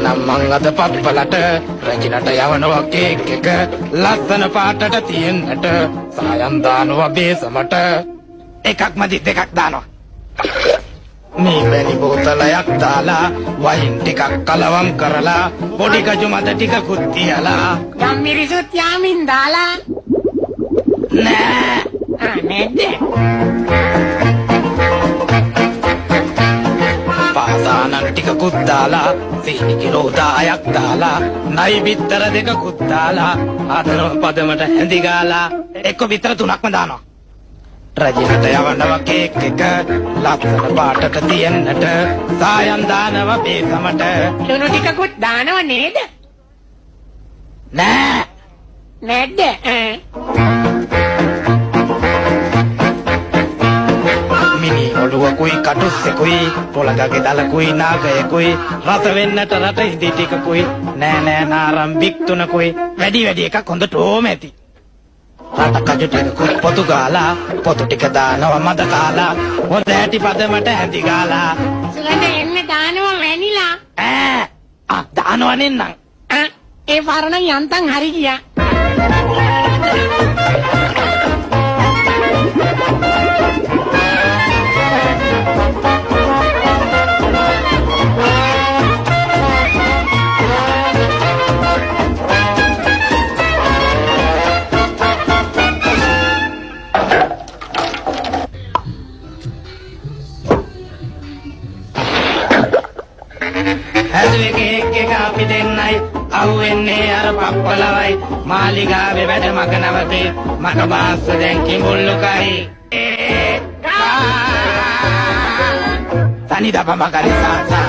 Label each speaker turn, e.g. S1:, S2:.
S1: එහෙනම් මං අද පප්පලට රැකිනට යවනවා කේක් එක ලස්සන පාටට තියෙන්නට සායම් දානවා බේසමට එකක් මදි දෙකක් දානවා මේ වැනි බෝතලයක් දාලා වයින් ටිකක් කලවම් කරලා පොඩි කජු මද ටිකකුත් තියලා
S2: ගම් මිරිසුත් යාමින් දාලා
S1: නෑ
S2: නේද
S1: පාසානන් ටිකකුත් දාලා සීනි කිලෝ 10ක් දාලා නයි බිත්තර දෙකකුත් දාලා ආදරව පදමට හැඳි ගාලා එක්ක බිත්තර 3ක්ම දානවා රජිනට යවනවා කේක් එක ලස්සන පාටට තියෙන්නට සායම් දානවා බේසමට
S2: ලුණු ටිකකුත් දානව නේද
S1: නෑ
S2: නේද
S1: මිනි ඔළුවකුයි කටුස්සෙකුයි පොළගගේ දලකුයි නාගයකුයි රස වෙන්නට රට ඉදි ටිකකුයි නෑ නෑ නාරම් බික්තුනකුයි වැඩි එකක් හොඳට ඕම ඇති රට කජු ටිකකුත් පොතු ගාලා පොතු ටික දානවා මද කාලා හොඳ ඇටි පදමට හැඳි ගාලා
S2: සුගඳ එන්න දානව වැනිලා
S1: දානවා නෙන්නම්
S2: ඒ වරණ යන්තම් හරි ගියා
S1: හැදුවේ කේක් එක අපි දෙන්නයි අහුවෙන්නේ අර පප්පලවයි මාලිගාවේ වැඩ මග නවතේ මට බාස්ස දැන් කිඹුල්ලුකයි තනි දපම කරි සාසා